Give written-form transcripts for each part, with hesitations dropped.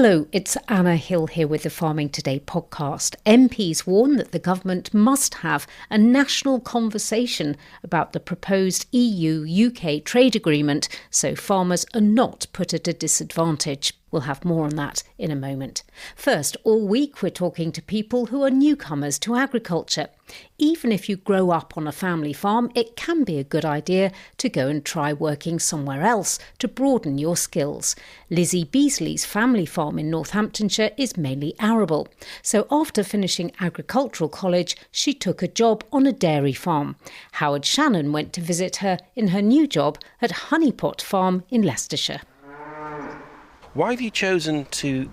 Hello, it's Anna Hill here with the Farming Today podcast. MPs warn that the government must have a national conversation about the proposed EU-UK trade agreement so farmers are not put at a disadvantage. We'll have more on that in a moment. First, all week we're talking to people who are newcomers to agriculture. Even if you grow up on a family farm, it can be a good idea to go and try working somewhere else to broaden your skills. Lizzie Beasley's family farm in Northamptonshire is mainly arable. So after finishing agricultural college, she took a job on a dairy farm. Howard Shannon went to visit her in her new job at Honeypot Farm in Leicestershire. Why have you chosen to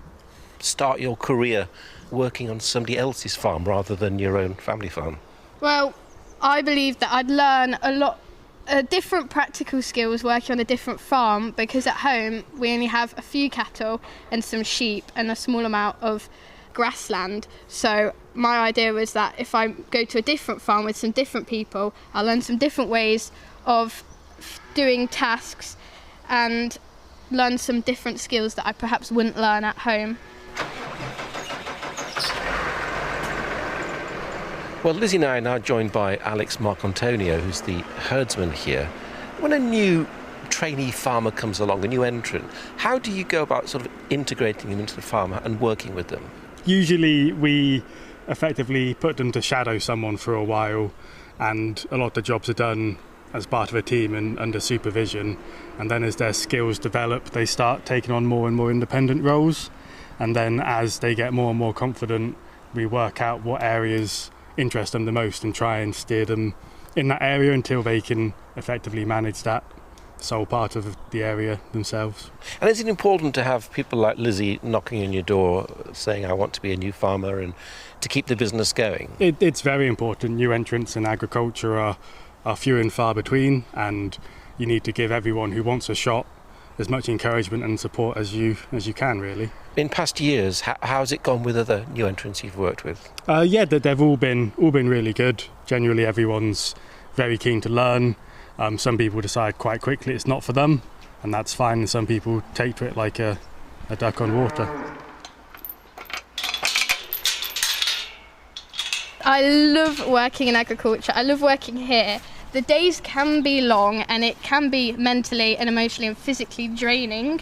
start your career working on somebody else's farm rather than your own family farm? Well, I believe that I'd learn a lot different practical skills working on a different farm, because at home we only have a few cattle and some sheep and a small amount of grassland. So my idea was that if I go to a different farm with some different people, I'll learn some different ways of doing tasks and learn some different skills that I perhaps wouldn't learn at home. Well, Lizzie and I are now joined by Alex Marcantonio, who's the herdsman here. When a new trainee farmer comes along, a new entrant, how do you go about sort of integrating them into the farm and working with them? Usually we effectively put them to shadow someone for a while, and a lot of the jobs are done as part of a team and under supervision, and then as their skills develop they start taking on more and more independent roles, and then as they get more and more confident we work out what areas interest them the most and try and steer them in that area until they can effectively manage that sole part of the area themselves. And is it important to have people like Lizzie knocking on your door saying I want to be a new farmer and to keep the business going? It's very important. New entrants in agriculture are few and far between, and you need to give everyone who wants a shot as much encouragement and support as you can, really. In past years, how's it gone with other new entrants you've worked with? They've all been really good. Generally everyone's very keen to learn. Some people decide quite quickly it's not for them, and that's fine, and some people take to it like a duck on water. I love working in agriculture. I love working here. The days can be long and it can be mentally and emotionally and physically draining,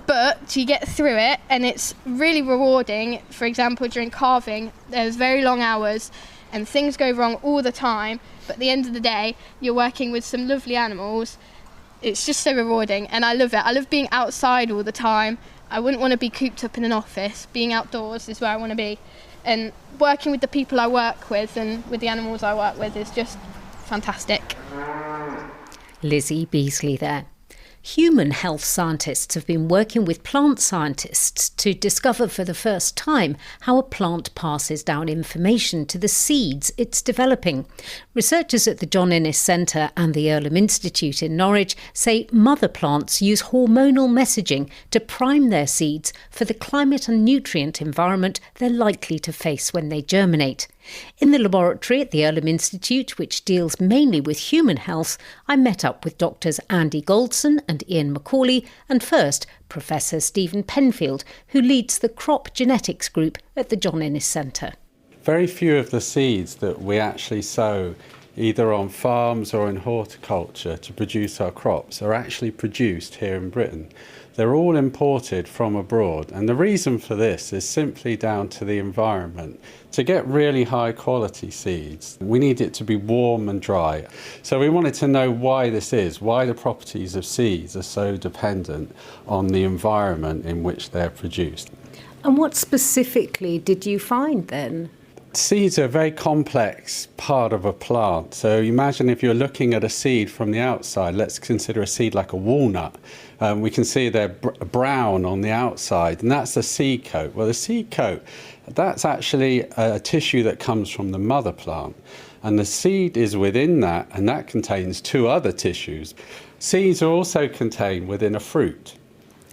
but you get through it and it's really rewarding. For example, during calving, there's very long hours and things go wrong all the time, but at the end of the day, you're working with some lovely animals. It's just so rewarding and I love it. I love being outside all the time. I wouldn't want to be cooped up in an office. Being outdoors is where I want to be. And working with the people I work with and with the animals I work with is just fantastic. Lizzie Beasley there. Human health scientists have been working with plant scientists to discover for the first time how a plant passes down information to the seeds it's developing. Researchers at the John Innes Centre and the Earlham Institute in Norwich say mother plants use hormonal messaging to prime their seeds for the climate and nutrient environment they're likely to face when they germinate. In the laboratory at the Earlham Institute, which deals mainly with human health, I met up with Doctors Andy Goldson and Ian Macaulay, and first Professor Stephen Penfield, who leads the crop genetics group at the John Innes Centre. Very few of the seeds that we actually sow either on farms or in horticulture to produce our crops are actually produced here in Britain. They're all imported from abroad, and the reason for this is simply down to the environment. To get really high quality seeds, we need it to be warm and dry. So we wanted to know why this is, why the properties of seeds are so dependent on the environment in which they're produced. And what specifically did you find then? Seeds are a very complex part of a plant. So imagine if you're looking at a seed from the outside, let's consider a seed like a walnut. We can see they're brown on the outside, and that's the seed coat. Well, the seed coat, that's actually a tissue that comes from the mother plant. And the seed is within that, and that contains two other tissues. Seeds are also contained within a fruit.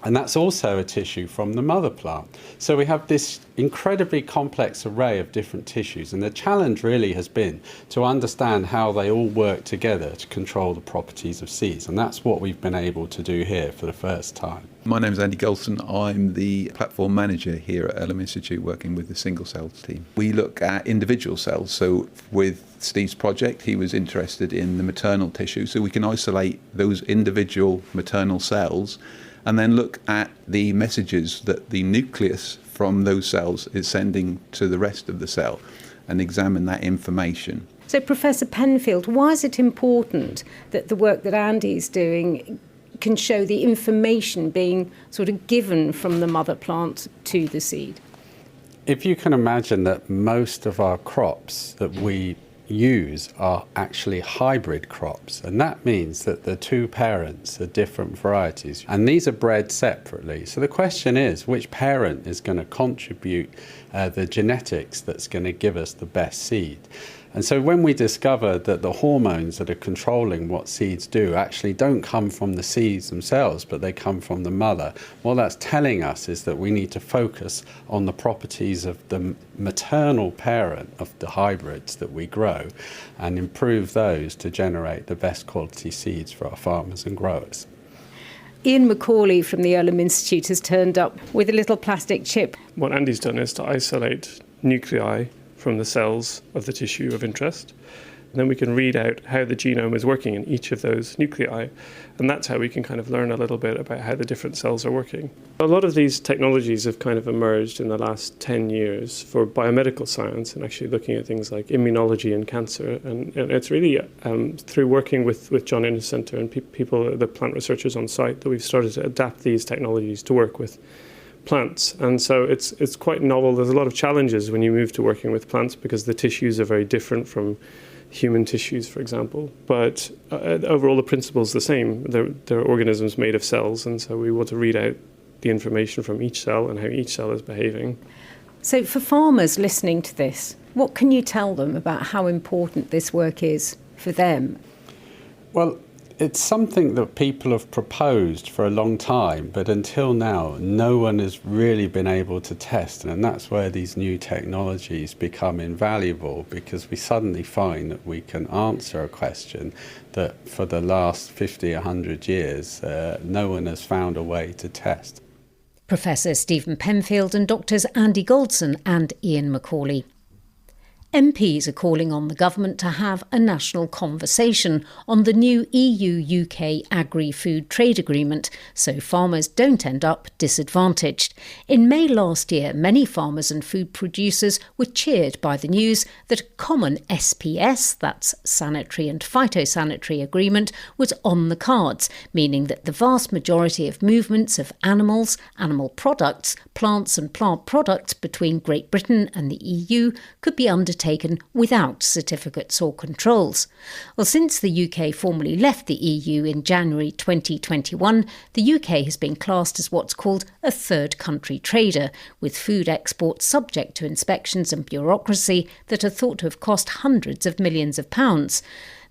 And that's also a tissue from the mother plant. So we have this incredibly complex array of different tissues. And the challenge really has been to understand how they all work together to control the properties of seeds. And that's what we've been able to do here for the first time. My name's Andy Golson. I'm the platform manager here at Earlham Institute, working with the single cells team. We look at individual cells. So with Steve's project, he was interested in the maternal tissue. So we can isolate those individual maternal cells and then look at the messages that the nucleus from those cells is sending to the rest of the cell and examine that information. So, Professor Penfield, why is it important that the work that Andy's doing can show the information being sort of given from the mother plant to the seed? If you can imagine that most of our crops that we use are actually hybrid crops, and that means that the two parents are different varieties, and these are bred separately. So the question is, which parent is going to contribute the genetics that's going to give us the best seed? And so when we discovered that the hormones that are controlling what seeds do actually don't come from the seeds themselves, but they come from the mother, what that's telling us is that we need to focus on the properties of the maternal parent of the hybrids that we grow and improve those to generate the best quality seeds for our farmers and growers. Ian Macaulay from the Earlham Institute has turned up with a little plastic chip. What Andy's done is to isolate nuclei from the cells of the tissue of interest. And then we can read out how the genome is working in each of those nuclei. And that's how we can kind of learn a little bit about how the different cells are working. A lot of these technologies have kind of emerged in the last 10 years for biomedical science and actually looking at things like immunology and cancer. And it's really through working with John Innes Centre and people, the plant researchers on site, that we've started to adapt these technologies to work with plants. And so it's quite novel. There's a lot of challenges when you move to working with plants because the tissues are very different from human tissues, for example. But overall, the principle's the same. They're organisms made of cells, and so we want to read out the information from each cell and how each cell is behaving. So for farmers listening to this, what can you tell them about how important this work is for them? Well, it's something that people have proposed for a long time, but until now, no one has really been able to test. And that's where these new technologies become invaluable, because we suddenly find that we can answer a question that for the last 50, 100 years, no one has found a way to test. Professor Stephen Penfield and Doctors Andy Golson and Ian Macaulay. MPs are calling on the government to have a national conversation on the new EU-UK agri-food trade agreement so farmers don't end up disadvantaged. In May last year, many farmers and food producers were cheered by the news that a common SPS, that's sanitary and phytosanitary agreement, was on the cards, meaning that the vast majority of movements of animals, animal products, plants and plant products between Great Britain and the EU could be undertaken without certificates or controls. Well, since the UK formally left the EU in January 2021, the UK has been classed as what's called a third country trader, with food exports subject to inspections and bureaucracy that are thought to have cost hundreds of millions of pounds.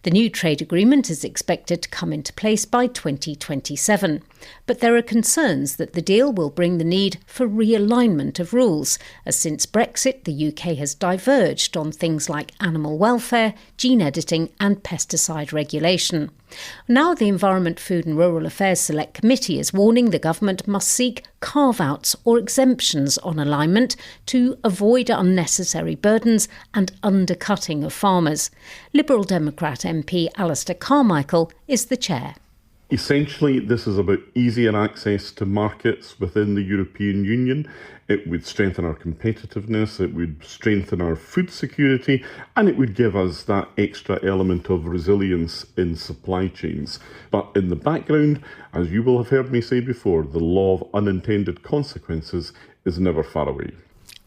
The new trade agreement is expected to come into place by 2027. But there are concerns that the deal will bring the need for realignment of rules, as since Brexit, the UK has diverged on things like animal welfare, gene editing and pesticide regulation. Now the Environment, Food and Rural Affairs Select Committee is warning the government must seek carve-outs or exemptions on alignment to avoid unnecessary burdens and undercutting of farmers. Liberal Democrat MP Alistair Carmichael is the chair. Essentially, this is about easier access to markets within the European Union. It would strengthen our competitiveness, it would strengthen our food security, and it would give us that extra element of resilience in supply chains. But in the background, as you will have heard me say before, the law of unintended consequences is never far away.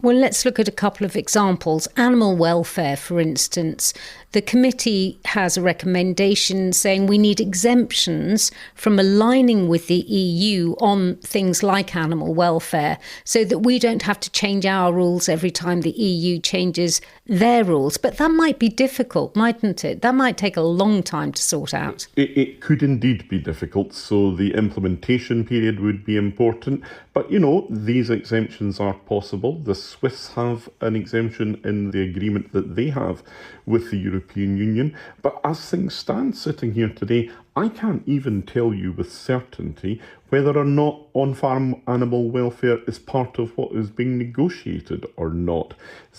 Well, let's look at a couple of examples. Animal welfare, for instance. The committee has a recommendation saying we need exemptions from aligning with the EU on things like animal welfare so that we don't have to change our rules every time the EU changes their rules. But that might be difficult, mightn't it? That might take a long time to sort out. It could indeed be difficult, so the implementation period would be important. But, these exemptions are possible. The Swiss have an exemption in the agreement that they have with the European Union. But as things stand sitting here today, I can't even tell you with certainty whether or not on-farm animal welfare is part of what is being negotiated or not.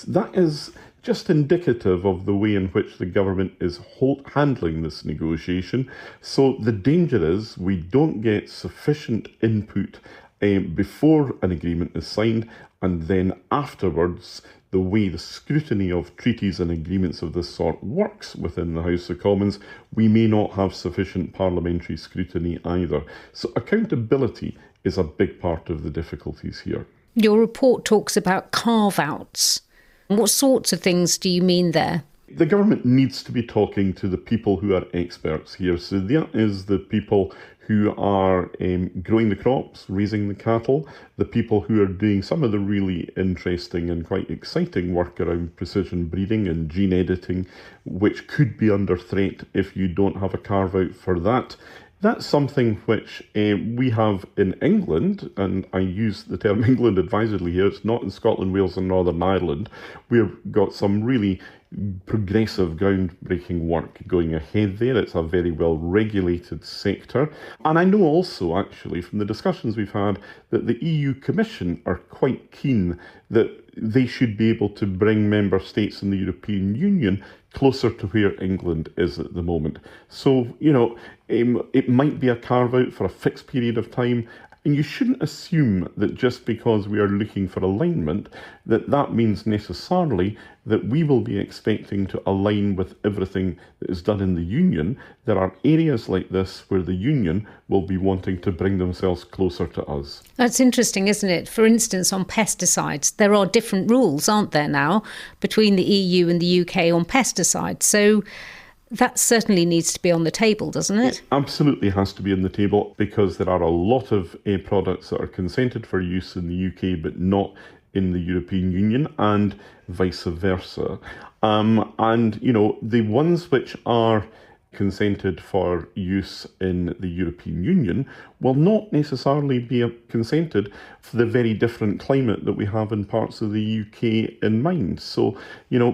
That is just indicative of the way in which the government is handling this negotiation. So the danger is we don't get sufficient input before an agreement is signed, and then afterwards, the way the scrutiny of treaties and agreements of this sort works within the House of Commons, we may not have sufficient parliamentary scrutiny either. So accountability is a big part of the difficulties here. Your report talks about carve-outs. What sorts of things do you mean there? The government needs to be talking to the people who are experts here. So that is the people who are growing the crops, raising the cattle, the people who are doing some of the really interesting and quite exciting work around precision breeding and gene editing, which could be under threat if you don't have a carve-out for that. That's something which we have in England, and I use the term England advisedly here, it's not in Scotland, Wales and Northern Ireland. We've got some really progressive, groundbreaking work going ahead there. It's a very well regulated sector. And I know also, actually, from the discussions we've had, that the EU Commission are quite keen that they should be able to bring member states in the European Union closer to where England is at the moment. So, it might be a carve-out for a fixed period of time. And you shouldn't assume that just because we are looking for alignment, that means necessarily that we will be expecting to align with everything that is done in the Union. There are areas like this where the Union will be wanting to bring themselves closer to us. That's interesting, isn't it? For instance, on pesticides, there are different rules, aren't there now, between the EU and the UK on pesticides. So that certainly needs to be on the table, doesn't it? It absolutely has to be on the table, because there are a lot of products that are consented for use in the UK but not in the European Union, and vice versa. The ones which are consented for use in the European Union will not necessarily be consented for the very different climate that we have in parts of the UK in mind. So,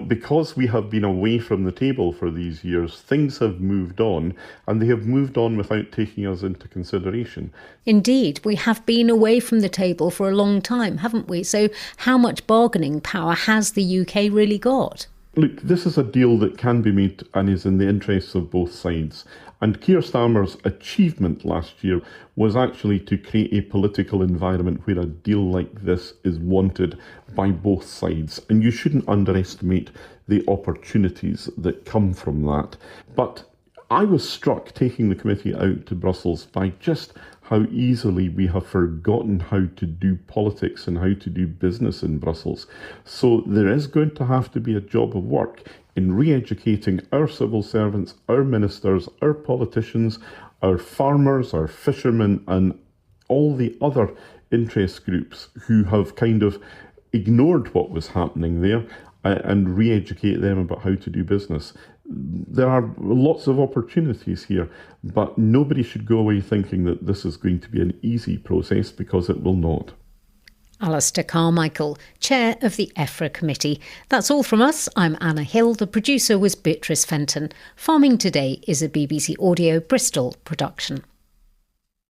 because we have been away from the table for these years, things have moved on, and they have moved on without taking us into consideration. Indeed, we have been away from the table for a long time, haven't we? So how much bargaining power has the UK really got? Look, this is a deal that can be made and is in the interests of both sides. And Keir Starmer's achievement last year was actually to create a political environment where a deal like this is wanted by both sides. And you shouldn't underestimate the opportunities that come from that. But I was struck taking the committee out to Brussels by just how easily we have forgotten how to do politics and how to do business in Brussels. So there is going to have to be a job of work in re-educating our civil servants, our ministers, our politicians, our farmers, our fishermen, and all the other interest groups who have kind of ignored what was happening there, and re-educate them about how to do business. There are lots of opportunities here, but nobody should go away thinking that this is going to be an easy process, because it will not. Alistair Carmichael, Chair of the EFRA Committee. That's all from us. I'm Anna Hill. The producer was Beatrice Fenton. Farming Today is a BBC Audio Bristol production.